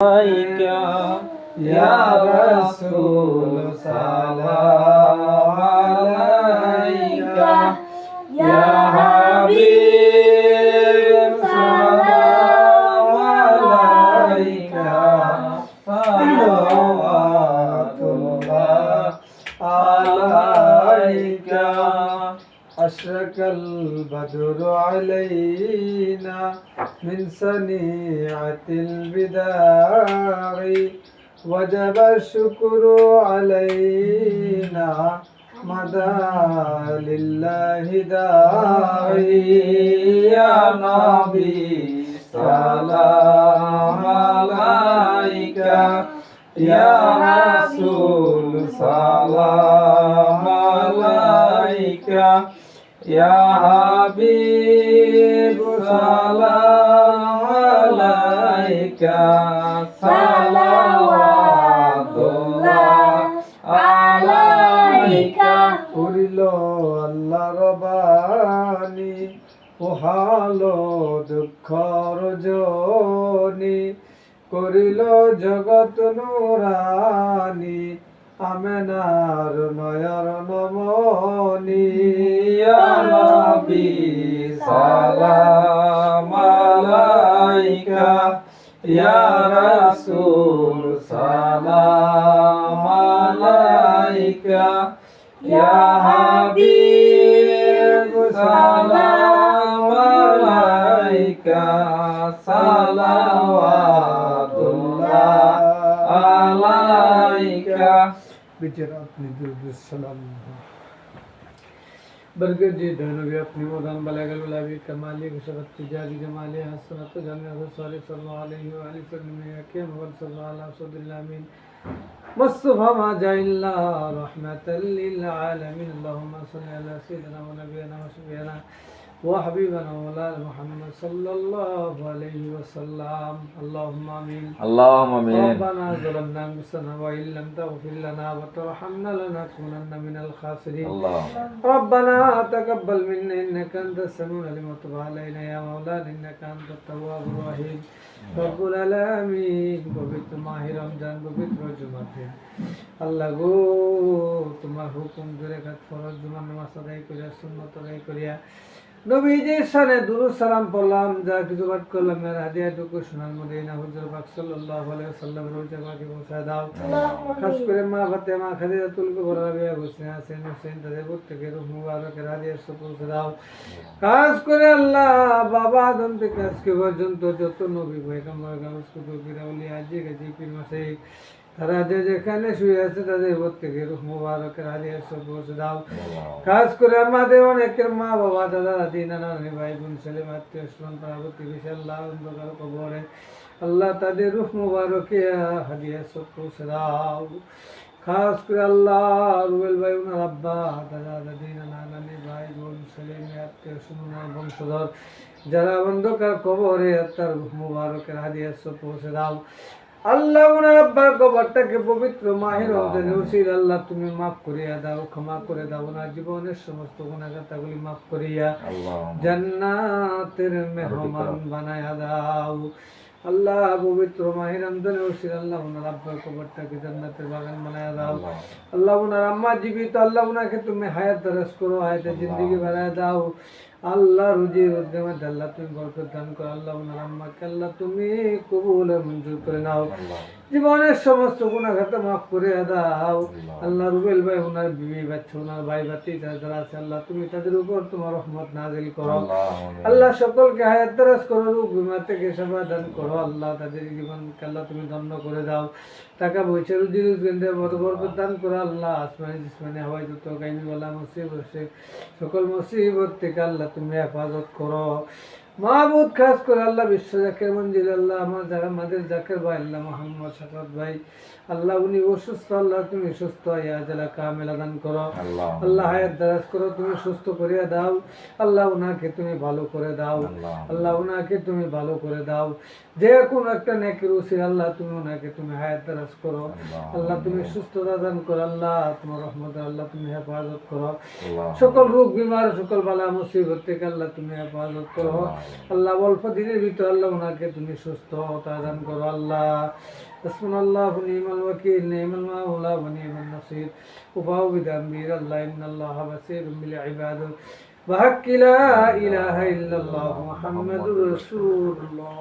या रसूल सलाम अलैका या हबीब सलाम अलैका सल्लल्लाहु अलैका अशरकल बद्रु अलैना मिन सनीअतिल बिदाई वजब शुक्र अलैना मदा लिल्लाहि दाई या नबी सलाम अलैका या रसूल सलाम अलैका या हबीब सलाम अलैका सलावतुल्लाह अलैका করিল আল্লাহ রবানি পোহালো দুঃখ রজনী করিল জগৎ নুরানি আমেনার নয়র নমনি ইয়া নবী সালাম আলাইকা ইয়া রাসূল সালাম আলাইকা ইয়া হাবিব সালাম আলাইকা সালাওয়াতুল্লাহ আলাইকা बेचारा अपने दुरूद सलाम बरकत जी धनवी अपनी मोदान बलागल गुलाबी कमाली गुशरत तिजारी जमाली हसरत जन्नत रसूल सल्लल्लाहु अलैहि वसल्लम के मुहम्मद सल्लल्लाहु अलैहि वसल्लम आमीन मुस्तफा मा जाइल्ला रहमतल लिल आलमीन अल्लाहुम्मा सल्ली अला सय्यिदिना व नबियना व शफीना وحبيبنا مولانا محمد صلى الله عليه وسلم اللهم امين اللهم امين ربنا ظلمنا انفسنا وان لم تغفر لنا وترحمنا لنكونن من الخاسرين ربنا تقبل منا انك انت السميع العليم وتب علينا يا مولانا انك انت التواب الرحيم رب العالمين পবিত্র মাহে রমজান পবিত্র জুমার দিন আল্লাহ গো তোমার হুকুম ধরে কাজ ফরজ জুমার নামাজ আদায় করিয়া সুন্নাত আদায় করিয়া নবীজির শানে দুরূদ সালাম পড়লাম যা কিছু বাদ করলাম এর হাদিয়াটুকু সোনার মদিনা হুজুর পাক সাল্লাল্লাহু আলাইহি ওয়াসাল্লাম রোজা পাকে পৌঁছায় দাও খাস করে মা ফাতেমা খাদিজাতুল কুবরা রাবিয়া হোসেন হাসান হোসেন তাদের প্রত্যেকে রূহ মুবারকের হাদিয়া পৌঁছে দাও খাস করে আল্লাহ বাবা আদম থেকে আজকে পর্যন্ত যত নবী পয়গম্বর গাউস কুতুব বিরাউলিয়া জিগে জিপির মাসে তারা যে যেখানে শুয়ে আছে তাদের প্রত্যেকে রূহ মুবারকের হাদিয়া পৌঁছে দাও খাস করে আমাদের অনেকের মা বাবা দাদা দাদি নানা নানি ভাই বোন ছেলে আত্মীয় স্বজন পার্বতী বিশাল্লাহ অন্ধকার কবরে আল্লাহ তাদের রূহ মুবারকে হাদিয়া পৌঁছে দাও খাস করে আল্লাহ রুবেল ভাই ওনার আব্বা দাদা দাদি নানা নানি ভাই বোন ছেলে আত্মীয় স্বজন বংশধর যারা অন্ধকার কবরে তার রূহ মুবারকের হাদিয়া পৌঁছে দাও আল্লাহ ওনার আব্বার কবরটাকে পবিত্র মাহে রমজানের উসিলায় আল্লাহ তুমি মাফ করিয়া দাও ক্ষমা করে দাও না জীবনের সমস্ত গুনাহগাতাগুলি মাফ করিয়া জান্নাতের মেহমান বানায়া দাও আল্লাহ পবিত্র মাহে রমজানের উসিলায় আল্লাহ ওনার আব্বার কবরটাকে জান্নাতের বাগান বানায়া দাও আল্লাহ ওনার আম্মা জীবিত আল্লাহ ওনাকে তুমি হায়াত দারাজ করো হায়াতে জিন্দেগি বাড়ায় দাও আল্লাহ রুজি রোজগার মধ্যে আল্লাহ তুমি বরকত দান করো আল্লাহ ওনার আম্মাকে আল্লাহ তুমি কবুল মঞ্জুর করে নাও জীবনের সমস্ত গুনাহগাতা মাফ করে দাও আল্লাহ রুবেল ভাই ওনার বিবি বাচ্চা ওনার ভাই বাতি যারা আছে আল্লাহ তুমি তাদের উপর তোমার রহমত নাজিল করো আল্লাহ সকলকে হায়াত দারাজ করো রোগ বিমার থেকে সেবা দান করো আল্লাহ তাদের জীবনকে আল্লাহ তুমি ধন্য করে দাও টাকা পয়সা রুজি রোজগার মতো বরকত দান করো আল্লাহ আসমানি জিসমানি হাওয়াই যত গাইবিওয়ালা মুসিবত সকল মুসিবত থেকে আল্লাহ তুমি হেফাজত করো মাহবুদ খাস করে আল্লাহ বিশ্ব জাকের মঞ্জিল আল্লাহ আমার যারা আমাদের জাকের ভাই আল্লাহ মোহাম্মদ শাফাত ভাই আল্লাহ উনি অসুস্থ আল্লাহ তুমি সুস্থ আয়াজালা কামেলা দান করো আল্লাহ হায়াত দারাজ করো তুমি সুস্থ করিয়া দাও আল্লাহ উনাকে তুমি ভালো করে দাও আল্লাহ উনাকে তুমি ভালো করে দাও যে কোনো একটা নেকির উসিলা আল্লাহ তুমি উনাকে তুমি হায়াত দারাজ করো আল্লাহ তুমি সুস্থতা দান করো আল্লাহ তোমার রহমতে আল্লাহ তুমি হেফাজত করো সকল রোগ বিমার সকল বালা মুসিবত থেকে আল্লাহ তুমি হেফাজত করো আল্লাহ অল্প দিনের ভিতর আল্লাহ ওনাকে তুমি সুস্থতা দান করো আল্লাহ হাসবুনাল্লাহু ওয়া নি'মাল ওয়াকিল নি'মাল মাওলা ওয়া নি'মান নাসির উফাউযু বিআমরি আল্লাহ ইন্নাল্লাহা বাসীরুম বিল ইবাদ ওয়া হাক্কি লা ইলাহা ইল্লাল্লাহ মুহাম্মাদুর রাসূলুল্লাহ